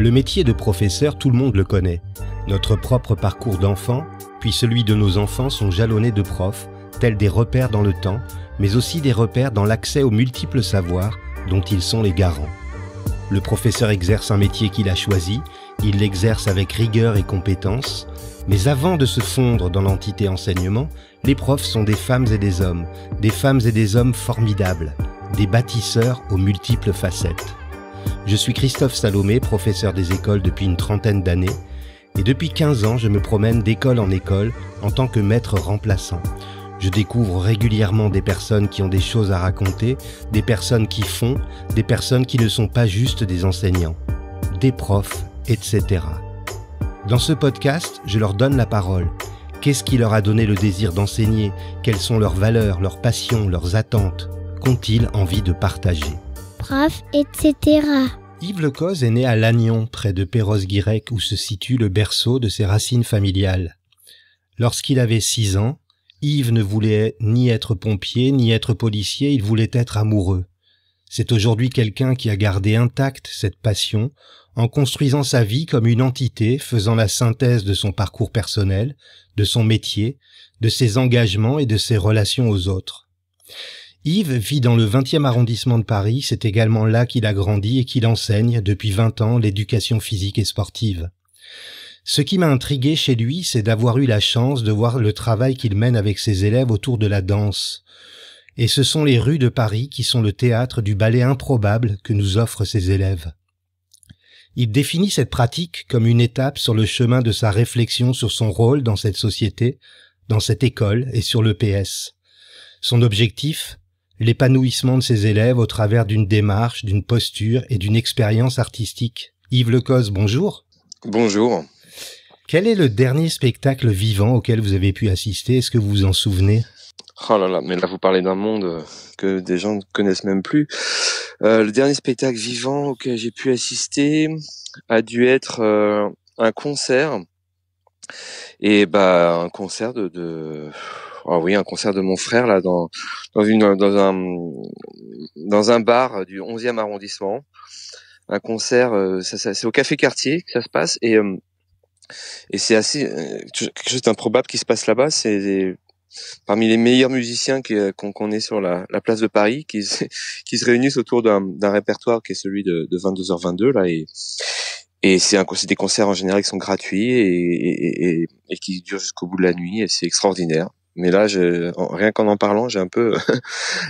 Le métier de professeur, tout le monde le connaît. Notre propre parcours d'enfant, puis celui de nos enfants sont jalonnés de profs, tels des repères dans le temps, mais aussi des repères dans l'accès aux multiples savoirs dont ils sont les garants. Le professeur exerce un métier qu'il a choisi, il l'exerce avec rigueur et compétence, mais avant de se fondre dans l'entité enseignement, les profs sont des femmes et des hommes formidables, des bâtisseurs aux multiples facettes. Je suis Christophe Salomé, professeur des écoles depuis une trentaine d'années, et depuis 15 ans, je me promène d'école en école en tant que maître remplaçant. Je découvre régulièrement des personnes qui ont des choses à raconter, des personnes qui font, des personnes qui ne sont pas juste des enseignants, des profs, etc. Dans ce podcast, je leur donne la parole. Qu'est-ce qui leur a donné le désir d'enseigner? Quelles sont leurs valeurs, leurs passions, leurs attentes? Qu'ont-ils envie de partager? Prof, etc. Yves Lecoz est né à Lannion, près de Perros-Guirec, où se situe le berceau de ses racines familiales. Lorsqu'il avait 6 ans, Yves ne voulait ni être pompier, ni être policier, il voulait être amoureux. C'est aujourd'hui quelqu'un qui a gardé intacte cette passion, en construisant sa vie comme une entité, faisant la synthèse de son parcours personnel, de son métier, de ses engagements et de ses relations aux autres. Yves vit dans le 20e arrondissement de Paris, c'est également là qu'il a grandi et qu'il enseigne depuis 20 ans l'éducation physique et sportive. Ce qui m'a intrigué chez lui, c'est d'avoir eu la chance de voir le travail qu'il mène avec ses élèves autour de la danse. Et ce sont les rues de Paris qui sont le théâtre du ballet improbable que nous offrent ses élèves. Il définit cette pratique comme une étape sur le chemin de sa réflexion sur son rôle dans cette société, dans cette école et sur le PS. Son objectif, l'épanouissement de ses élèves au travers d'une démarche, d'une posture et d'une expérience artistique. Yves Lecoz, bonjour. Bonjour. Quel est le dernier spectacle vivant auquel vous avez pu assister? Est-ce que vous vous en souvenez? Oh là là, mais là vous parlez d'un monde que des gens ne connaissent même plus. Le dernier spectacle vivant auquel j'ai pu assister a dû être un concert. Et un concert un concert de mon frère là dans un bar du 11e arrondissement. Un concert, c'est au Café Cartier que ça se passe et c'est assez quelque chose d'improbable qui se passe là-bas. C'est parmi les meilleurs musiciens qu'on ait sur la place de Paris qui se réunissent autour d'un répertoire qui est celui de 22h22 là et c'est des concerts en général qui sont gratuits et qui durent jusqu'au bout de la nuit et c'est extraordinaire. Mais là, rien qu'en parlant, j'ai un peu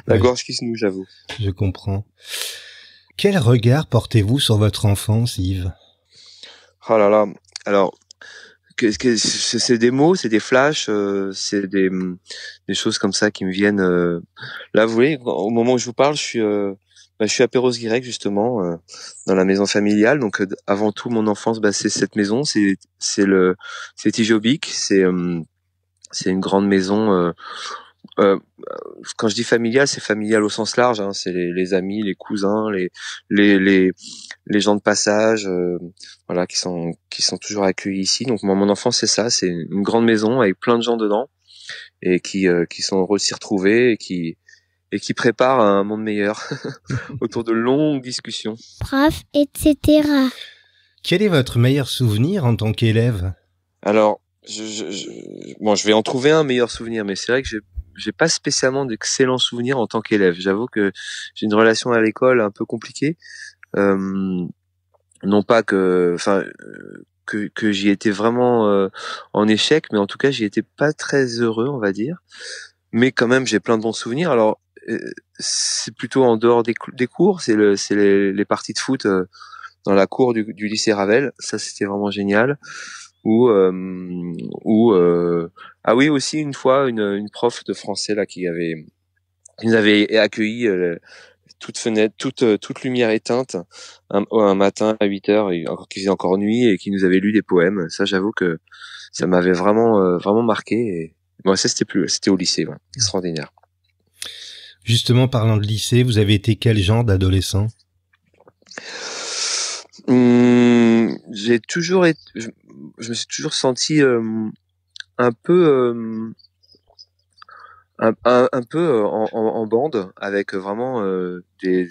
la gorge qui se noue, j'avoue. Je comprends. Quel regard portez-vous sur votre enfance, Yves? Oh là là. Alors, c'est des mots, c'est des flashs, c'est des choses comme ça qui me viennent. Là, vous voyez, au moment où je vous parle, je suis à Perros-Guirec justement, dans la maison familiale. Donc, avant tout, mon enfance, c'est cette maison, c'est Tijobic, c'est une grande maison. Quand je dis familial, c'est familial au sens large. Hein, c'est les amis, les cousins, les gens de passage, voilà, qui sont toujours accueillis ici. Donc mon enfance, c'est ça, c'est une grande maison avec plein de gens dedans et qui sont heureux de s'y retrouver et qui préparent un monde meilleur autour de longues discussions. Prof, etc. Quel est votre meilleur souvenir en tant qu'élève? Alors, je vais en trouver un meilleur souvenir, mais c'est vrai que j'ai pas spécialement d'excellents souvenirs en tant qu'élève. J'avoue que j'ai une relation à l'école un peu compliquée. Non pas que j'y étais vraiment en échec, mais en tout cas j'y étais pas très heureux, on va dire. Mais quand même j'ai plein de bons souvenirs. Alors c'est plutôt en dehors des cours, c'est les parties de foot dans la cour du lycée Ravel. Ça c'était vraiment génial. Ah oui, aussi une fois une prof de français là qui nous avait accueillis toute fenêtre, toute lumière éteinte un matin à 8h et qui faisait encore nuit et qui nous avait lu des poèmes. Ça, j'avoue que ça m'avait vraiment marqué. Et bon, ça c'était au lycée, ouais. Extraordinaire. Justement, parlant de lycée, vous avez été quel genre d'adolescent? J'ai toujours été, je me suis toujours senti un peu en bande avec vraiment des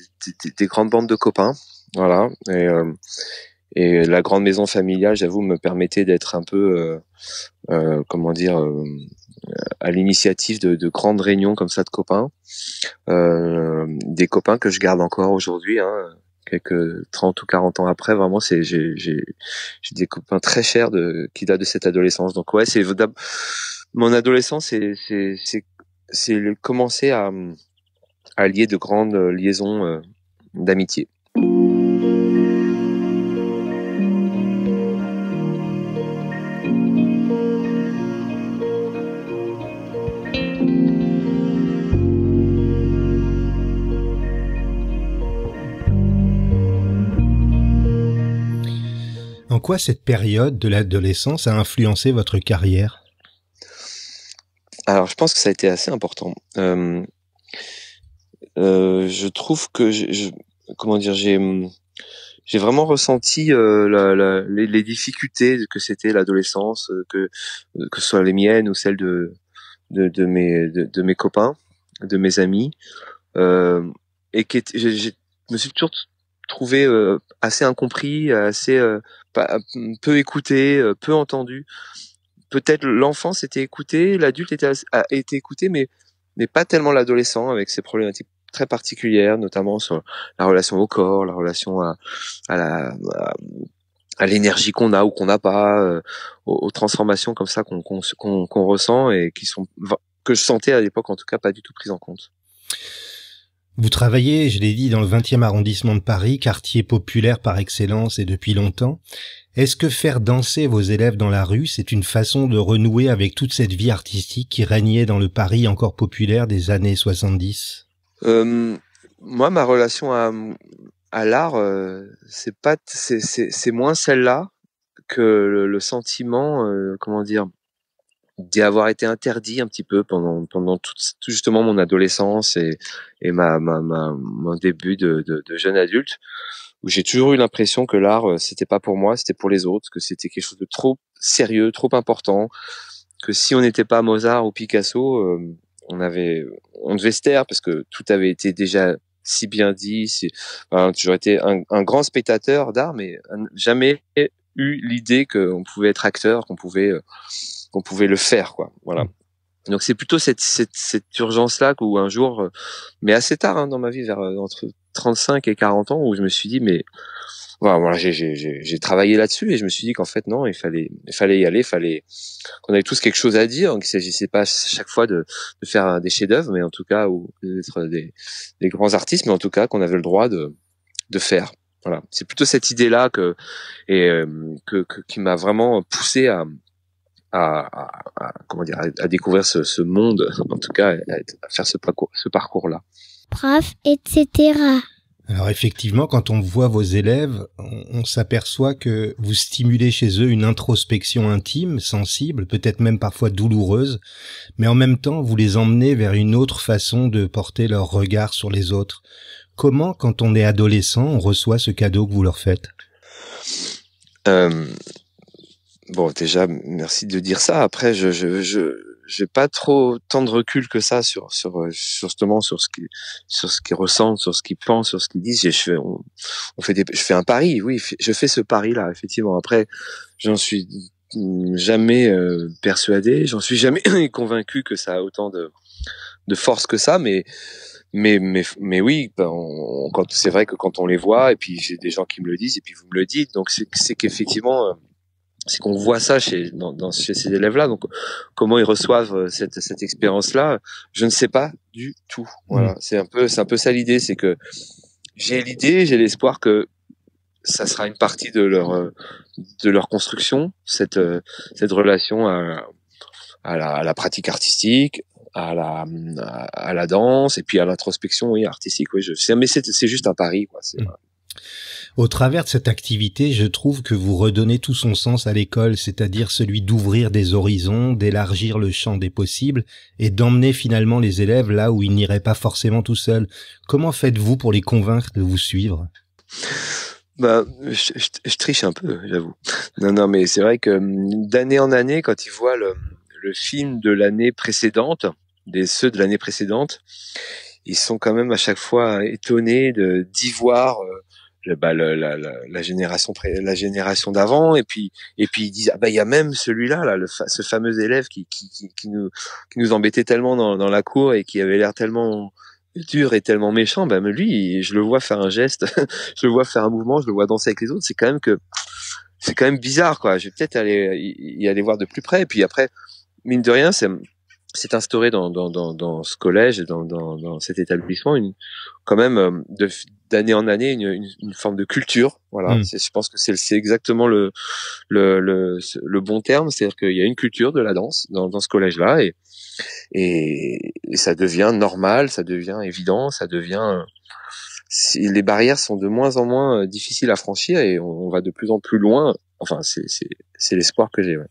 grandes bandes de copains, voilà. et la grande maison familiale, j'avoue, me permettait d'être un peu, comment dire, à l'initiative de grandes réunions comme ça de copains, des copains que je garde encore aujourd'hui, hein, quelques 30 ou 40 ans après. Vraiment, j'ai des copains très chers qui datent de cette adolescence. Donc ouais, mon adolescence, c'est commencer à lier de grandes liaisons d'amitié. En quoi cette période de l'adolescence a influencé votre carrière? Alors, je pense que ça a été assez important. Je trouve que comment dire, j'ai vraiment ressenti les difficultés que c'était l'adolescence, que ce soit les miennes ou celles de mes copains, de mes amis, et je me suis toujours trouvé assez incompris, assez peu écouté, peu entendu. Peut-être l'enfance était écouté, l'adulte a été écouté, mais pas tellement l'adolescent, avec ses problématiques très particulières, notamment sur la relation au corps, la relation à l'énergie qu'on a ou qu'on n'a pas, aux transformations comme ça qu'on ressent et que je sentais à l'époque en tout cas pas du tout prises en compte. Vous travaillez, je l'ai dit, dans le 20e arrondissement de Paris, quartier populaire par excellence et depuis longtemps. Est-ce que faire danser vos élèves dans la rue, c'est une façon de renouer avec toute cette vie artistique qui régnait dans le Paris encore populaire des années 70? Moi, ma relation à l'art, c'est moins celle-là que le sentiment, comment dire, d'y avoir été interdit un petit peu pendant tout justement mon adolescence et mon début de jeune adulte, où j'ai toujours eu l'impression que l'art, c'était pas pour moi, c'était pour les autres, que c'était quelque chose de trop sérieux, trop important, que si on n'était pas Mozart ou Picasso, on devait se taire parce que tout avait été déjà si bien dit. Enfin, j'aurais été un grand spectateur d'art, mais jamais eu l'idée qu'on pouvait être acteur, qu'on pouvait le faire, quoi. Voilà. Donc c'est plutôt cette urgence-là où un jour, mais assez tard dans ma vie, vers entre 35 et 40 ans, où je me suis dit, mais voilà, j'ai travaillé là-dessus et je me suis dit qu'en fait non, il fallait y aller, qu'on avait tous quelque chose à dire, qu'il s'agissait pas chaque fois de faire des chefs-d'œuvre, mais en tout cas ou d'être des grands artistes, mais en tout cas qu'on avait le droit de faire. Voilà, c'est plutôt cette idée-là qui m'a vraiment poussé comment dire, à découvrir ce monde, en tout cas à faire ce parcours-là. Bref, etc. Alors effectivement, quand on voit vos élèves, on s'aperçoit que vous stimulez chez eux une introspection intime, sensible, peut-être même parfois douloureuse, mais en même temps, vous les emmenez vers une autre façon de porter leur regard sur les autres. Comment, quand on est adolescent, on reçoit ce cadeau que vous leur faites? Bon, déjà, merci de dire ça. Après, j'ai pas trop tant de recul que ça sur justement sur ce qu'ils ressentent, sur ce qu'ils pensent, sur ce qu'ils disent. Je fais un pari, oui, je fais ce pari-là, effectivement. Après, j'en suis jamais persuadé, j'en suis jamais convaincu que ça a autant de force que ça, mais oui, c'est vrai que quand on les voit, et puis j'ai des gens qui me le disent, et puis vous me le dites, donc c'est qu'effectivement, c'est qu'on voit ça chez ces élèves-là. Donc, comment ils reçoivent cette expérience-là, je ne sais pas du tout. Voilà, c'est un peu ça l'idée, c'est que j'ai l'espoir que ça sera une partie de leur construction, cette relation à la pratique artistique, à la danse, et puis à l'introspection, oui, artistique. Oui, mais c'est juste un pari, quoi. Au travers de cette activité, je trouve que vous redonnez tout son sens à l'école, c'est-à-dire celui d'ouvrir des horizons, d'élargir le champ des possibles et d'emmener finalement les élèves là où ils n'iraient pas forcément tout seuls. Comment faites-vous pour les convaincre de vous suivre? Je triche un peu, j'avoue. Non, mais c'est vrai que d'année en année, quand ils voient le film de l'année précédente, ceux de l'année précédente, ils sont quand même à chaque fois étonnés d'y voir la génération d'avant, et puis ils disent il y a même celui-là là, ce fameux élève qui nous embêtait tellement dans la cour et qui avait l'air tellement dur et tellement méchant, mais lui, je le vois faire un geste, je le vois faire un mouvement, je le vois danser avec les autres, c'est quand même bizarre, quoi. Je vais peut-être y aller voir de plus près. Et puis après, mine de rien, c'est instauré dans ce collège et dans cet établissement quand même d'année en année une forme de culture. Voilà. Je pense que c'est exactement le bon terme. C'est-à-dire qu'il y a une culture de la danse dans ce collège-là, et ça devient normal, ça devient évident, ça devient les barrières sont de moins en moins difficiles à franchir, et on va de plus en plus loin. Enfin, c'est l'espoir que j'ai. Ouais.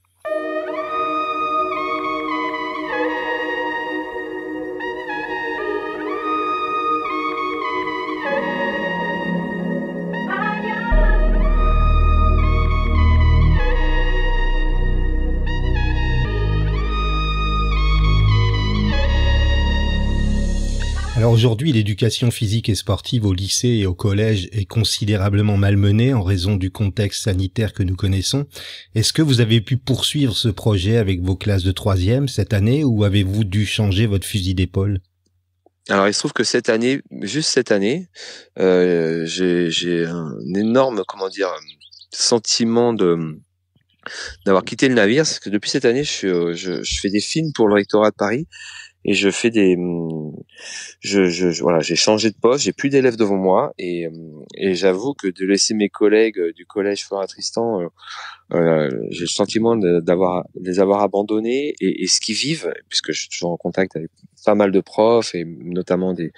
Alors aujourd'hui, l'éducation physique et sportive au lycée et au collège est considérablement malmenée en raison du contexte sanitaire que nous connaissons. Est-ce que vous avez pu poursuivre ce projet avec vos classes de 3e cette année, ou avez-vous dû changer votre fusil d'épaule ? Alors il se trouve que juste cette année, j'ai un énorme, sentiment d'avoir quitté le navire, parce que depuis cette année, je fais des films pour le rectorat de Paris. Et je fais voilà, j'ai changé de poste, j'ai plus d'élèves devant moi, et j'avoue que de laisser mes collègues du collège Flora Tristan, j'ai le sentiment de les avoir abandonnés, et ce qu'ils vivent, puisque je suis toujours en contact avec pas mal de profs, et notamment des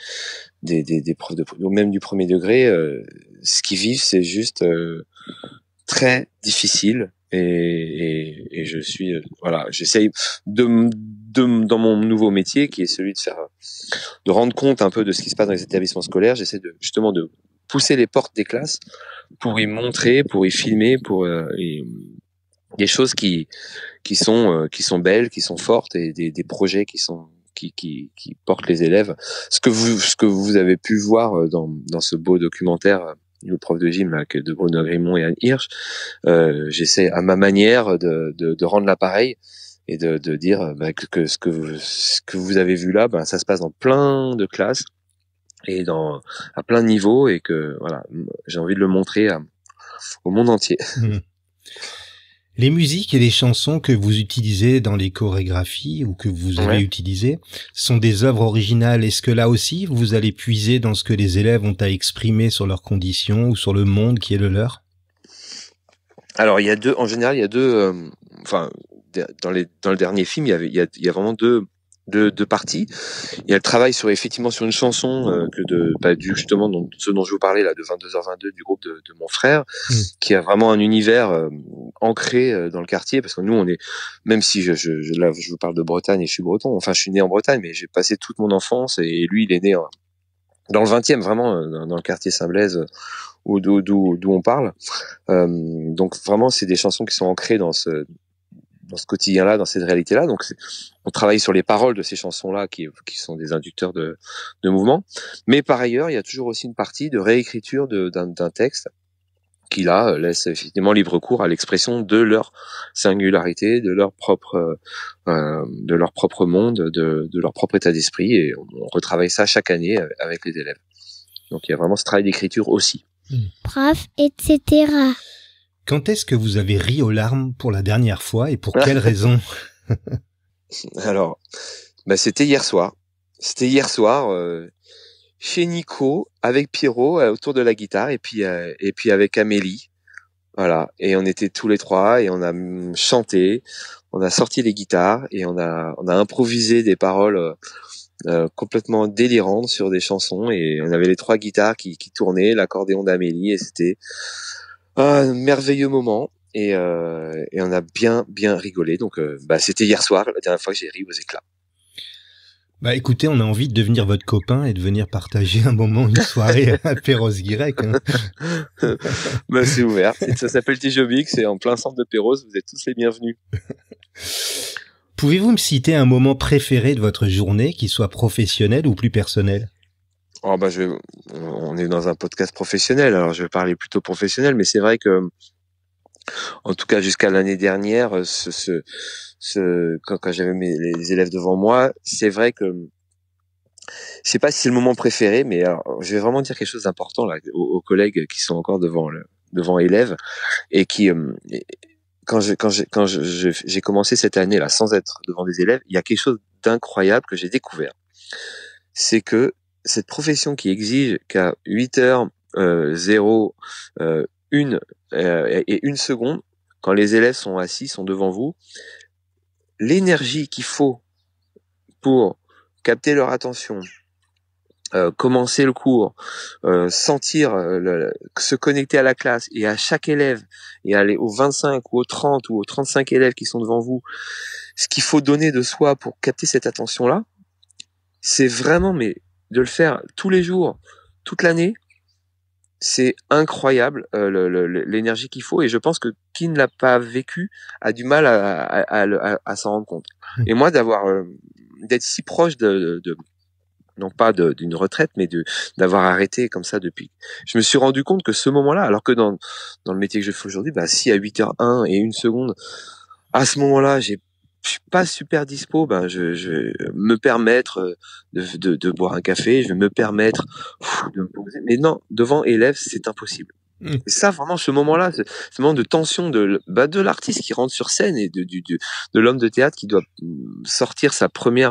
profs même du premier degré, ce qu'ils vivent, c'est juste très difficile. Et je suis voilà, j'essaye dans mon nouveau métier, qui est celui de rendre compte un peu de ce qui se passe dans les établissements scolaires. J'essaie justement de pousser les portes des classes pour y montrer, pour y filmer, des choses qui sont belles, qui sont fortes, et des projets qui portent les élèves. Ce que vous avez pu voir dans ce beau documentaire, le prof de gym là, de Bruno Grimont et Anne Hirsch, j'essaie à ma manière de rendre l'appareil, et de dire que ce que vous avez vu là, ça se passe dans plein de classes et à plein de niveaux, et que voilà, j'ai envie de le montrer au monde entier. Les musiques et les chansons que vous utilisez dans les chorégraphies, ou que vous avez utilisées, sont des œuvres originales. Est-ce que là aussi, vous allez puiser dans ce que les élèves ont à exprimer sur leurs conditions ou sur le monde qui est le leur ? Alors, en général, il y a deux, dans le dernier film, il y a vraiment deux parties. Il y a le travail effectivement sur une chanson justement ce dont je vous parlais là, de 22h22, du groupe de mon frère, qui a vraiment un univers ancré dans le quartier, parce que nous on est, même si là je vous parle de Bretagne et je suis breton, enfin je suis né en Bretagne, mais j'ai passé toute mon enfance, et lui il est né dans le 20e, vraiment dans le quartier Saint-Blaise, d'où on parle. Donc vraiment c'est des chansons qui sont ancrées dans ce quotidien-là, dans cette réalité-là. Donc, on travaille sur les paroles de ces chansons-là, qui sont des inducteurs de mouvement. Mais par ailleurs, il y a toujours aussi une partie de réécriture d'un texte qui, là, laisse effectivement libre cours à l'expression de leur singularité, de leur propre monde, de leur propre état d'esprit. Et on retravaille ça chaque année avec les élèves. Donc, il y a vraiment ce travail d'écriture aussi. Prof, etc. Quand est-ce que vous avez ri aux larmes pour la dernière fois, et pour quelle raison ? Alors, c'était hier soir. C'était hier soir chez Nico, avec Pierrot autour de la guitare, et puis avec Amélie. Voilà, et on était tous les trois, et on a chanté, on a sorti les guitares, et on a improvisé des paroles complètement délirantes sur des chansons, et on avait les trois guitares qui tournaient, l'accordéon d'Amélie, et c'était un merveilleux moment, et on a bien rigolé. Donc c'était hier soir, la dernière fois que j'ai ri aux éclats. Écoutez, on a envie de devenir votre copain et de venir partager un moment, une soirée à Perros-Guirec. C'est ouvert. Ça s'appelle Tijobic, c'est en plein centre de Perros, vous êtes tous les bienvenus. Pouvez-vous me citer un moment préféré de votre journée, qu'il soit professionnel ou plus personnel ? Oh bah on est dans un podcast professionnel, alors je vais parler plutôt professionnel, mais c'est vrai que, en tout cas jusqu'à l'année dernière, quand j'avais les élèves devant moi, c'est vrai que je sais pas si c'est le moment préféré, mais alors, je vais vraiment dire quelque chose d'important là aux collègues qui sont encore devant élèves et qui j'ai commencé cette année là sans être devant des élèves, il y a quelque chose d'incroyable que j'ai découvert. C'est que cette profession qui exige qu'à 8h 0 1 et 1 seconde, quand les élèves sont assis, sont devant vous, l'énergie qu'il faut pour capter leur attention, commencer le cours, sentir, se connecter à la classe et à chaque élève et aller aux 25 ou aux 30 ou aux 35 élèves qui sont devant vous, ce qu'il faut donner de soi pour capter cette attention-là, c'est vraiment, mais de le faire tous les jours, toute l'année, c'est incroyable l'énergie qu'il faut, et je pense que qui ne l'a pas vécu a du mal à s'en rendre compte. Et moi, d'être si proche non pas d'une retraite, mais d'avoir arrêté comme ça depuis. Je me suis rendu compte que ce moment-là, alors que dans le métier que je fais aujourd'hui, bah si à 8h01 et 1 seconde, à ce moment-là, je suis pas super dispo, ben je vais me permettre de boire un café, je vais me permettre de me poser. Mais non, devant élèves, c'est impossible. Et ça, vraiment, ce moment-là, ce moment de tension de l'artiste qui rentre sur scène et de l'homme de théâtre qui doit sortir ses premiers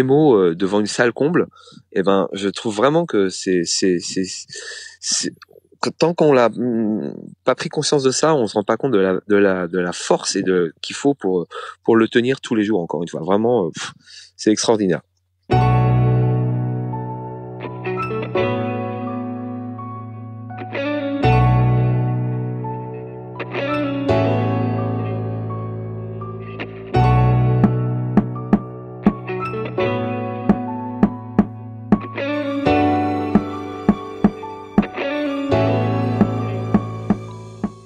mots devant une salle comble, et ben je trouve vraiment que tant qu'on l'a pas pris conscience de ça, on se rend pas compte de la force et qu'il faut pour le tenir tous les jours. Encore une fois, vraiment, c'est extraordinaire.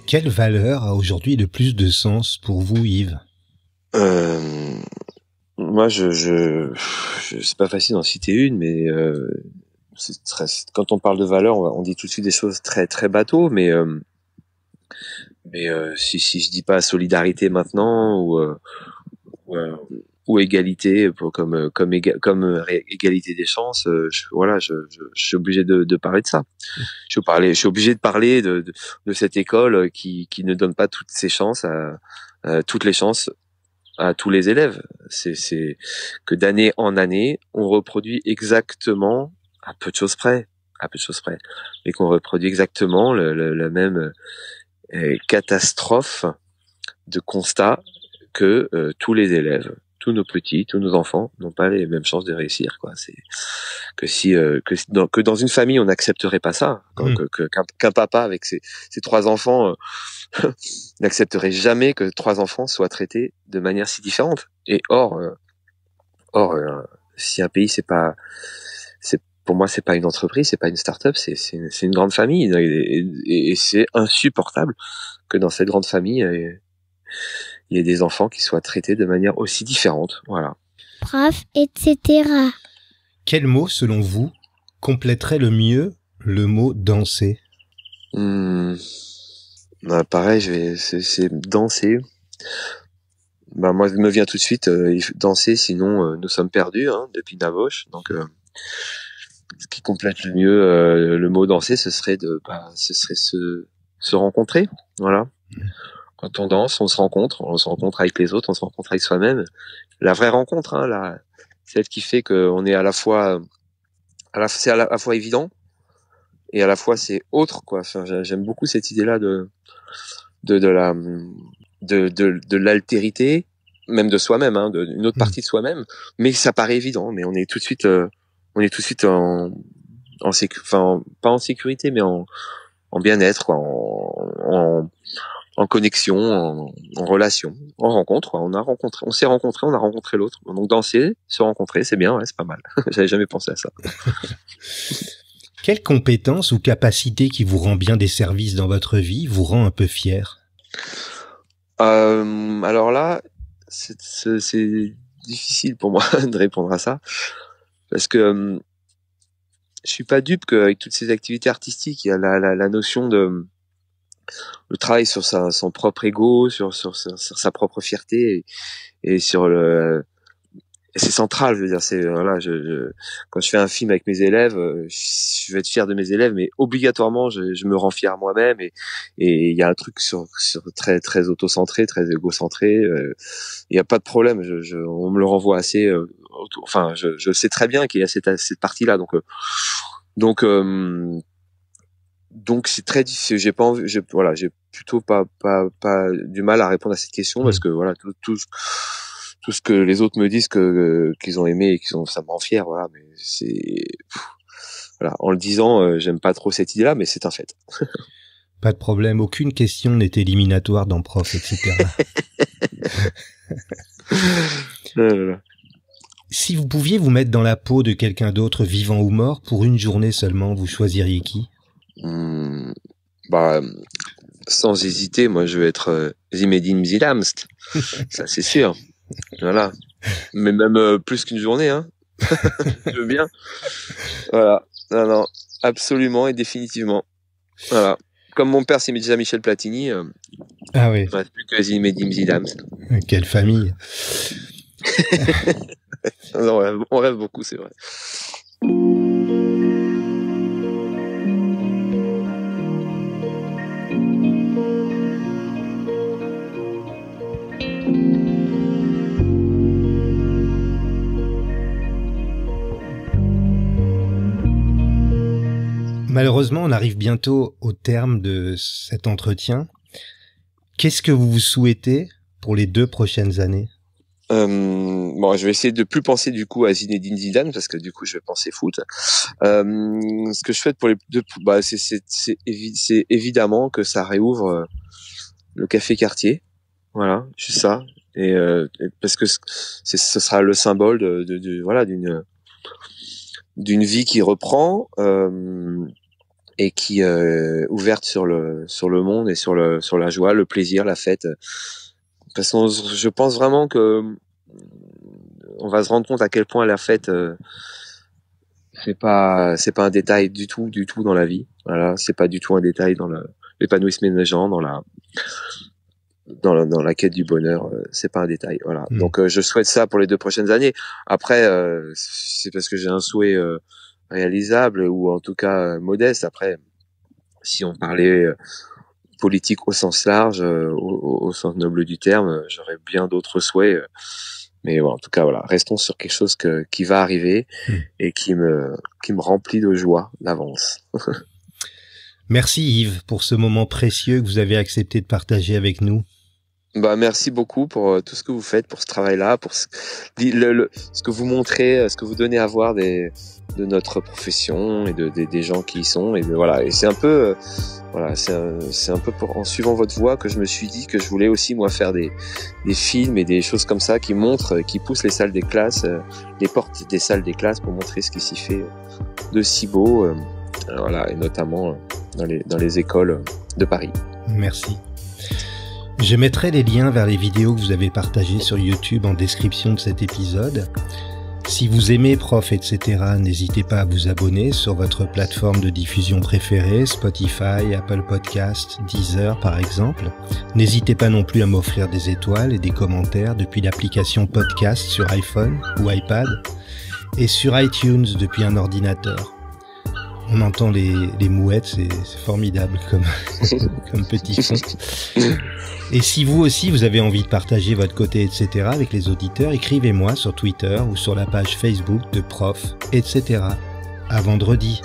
Quelle valeur a aujourd'hui le plus de sens pour vous, Yves? Moi, c'est pas facile d'en citer une, mais quand on parle de valeur, on dit tout de suite des choses très très bateaux, mais si je dis pas solidarité maintenant ou égalité comme égalité des chances, je suis obligé de parler de ça. Je suis obligé de parler de cette école qui ne donne pas toutes ses chances toutes les chances à tous les élèves. C'est que d'année en année, on reproduit exactement, à peu de choses près, mais qu'on reproduit exactement la même catastrophe de constat que tous les élèves, tous nos petits, tous nos enfants n'ont pas les mêmes chances de réussir, quoi. C'est que dans une famille on n'accepterait pas ça, qu'un papa avec ses 3 enfants n'accepterait jamais que 3 enfants soient traités de manière si différente. Et or si un pays pour moi, c'est pas une entreprise, c'est pas une start-up, c'est une grande famille, et c'est insupportable que dans cette grande famille, il y ait des enfants qui soient traités de manière aussi différente. Voilà. Prof, etc. Quel mot, selon vous, compléterait le mieux le mot danser? Pareil, c'est danser. Moi, il me vient tout de suite danser, sinon nous sommes perdus, depuis Navoche. Donc, ce qui complète le mieux le mot danser, ce serait se rencontrer. Voilà. Quand on danse, on se rencontre avec les autres, on se rencontre avec soi-même. La vraie rencontre, celle qui fait qu'on est c'est à la fois évident et à la fois c'est autre, quoi. Enfin, j'aime beaucoup cette idée-là de l'altérité, même de soi-même, d'une autre partie de soi-même. Mais ça paraît évident, mais on est tout de suite pas en sécurité, mais en bien-être, quoi, en connexion, en relation, en rencontre, quoi. On s'est rencontrés, on a rencontré l'autre. Donc danser, se rencontrer, c'est bien, c'est pas mal. J'avais jamais pensé à ça. Quelle compétence ou capacité qui vous rend bien des services dans votre vie vous rend un peu fier? Alors là, c'est difficile pour moi de répondre à ça, parce que je suis pas dupe qu'avec toutes ces activités artistiques, il y a la notion de le travail sur son propre ego, sur sa propre fierté et sur et c'est central, je veux dire, c'est voilà, quand je fais un film avec mes élèves, je vais être fier de mes élèves, mais obligatoirement je me rends fier moi-même et il y a un truc sur très très auto-centré, très égocentré, il y a pas de problème, on me le renvoie assez enfin je sais très bien qu'il y a cette partie-là, donc c'est très difficile, j'ai pas envie, j'ai plutôt pas du mal à répondre à cette question parce que voilà, tout ce que les autres me disent qu'ils ont aimé et ça me rend fier, voilà, mais voilà, en le disant, j'aime pas trop cette idée-là, mais c'est un fait. Pas de problème, aucune question n'est éliminatoire dans Prof, etc. Si vous pouviez vous mettre dans la peau de quelqu'un d'autre, vivant ou mort, pour une journée seulement, vous choisiriez qui? Sans hésiter, moi je vais être Zinedine Zidane, ça c'est sûr. Voilà, mais même plus qu'une journée, hein. Je veux bien. Voilà, non, absolument et définitivement. Voilà, comme mon père c'est déjà Michel Platini. Ah oui. Il ne reste plus que Zinedine Zidane. Quelle famille. Non, on rêve beaucoup, c'est vrai. Malheureusement, on arrive bientôt au terme de cet entretien. Qu'est-ce que vous vous souhaitez pour les 2 prochaines années? Je vais essayer de plus penser du coup à Zinedine Zidane parce que du coup je vais penser foot. Ce que je souhaite pour les 2, c'est évidemment que ça réouvre le café quartier. Voilà, juste ça. Et parce que ce sera le symbole voilà d'une vie qui reprend et qui ouverte sur le monde et sur la joie, le plaisir, la fête. Parce que je pense vraiment que on va se rendre compte à quel point la fête c'est pas un détail du tout dans la vie. Voilà, c'est pas du tout un détail dans l'épanouissement des gens, dans la quête du bonheur, c'est pas un détail. Voilà. Donc je souhaite ça pour les 2 prochaines années. Après c'est parce que j'ai un souhait réalisable ou en tout cas modeste. Après, si on parlait politique au sens large, au sens noble du terme, j'aurais bien d'autres souhaits. Mais bon, en tout cas, voilà, restons sur quelque chose qui va arriver et qui me remplit de joie d'avance. Merci Yves pour ce moment précieux que vous avez accepté de partager avec nous. Merci beaucoup pour tout ce que vous faites, pour ce travail-là, pour ce que vous montrez, ce que vous donnez à voir de notre profession et des gens qui y sont. Et voilà, et c'est un peu c'est un peu en suivant votre voie que je me suis dit que je voulais aussi moi faire des films et des choses comme ça qui montrent, qui poussent les salles des classes, les portes des salles des classes pour montrer ce qui s'y fait de si beau, voilà, et notamment dans les écoles de Paris. Merci. Je mettrai les liens vers les vidéos que vous avez partagées sur YouTube en description de cet épisode. Si vous aimez Prof, etc., n'hésitez pas à vous abonner sur votre plateforme de diffusion préférée, Spotify, Apple Podcasts, Deezer par exemple. N'hésitez pas non plus à m'offrir des étoiles et des commentaires depuis l'application Podcast sur iPhone ou iPad et sur iTunes depuis un ordinateur. On entend les mouettes, c'est formidable comme petit son. Et si vous aussi, vous avez envie de partager votre côté, etc. avec les auditeurs, écrivez-moi sur Twitter ou sur la page Facebook de Prof, etc. À vendredi.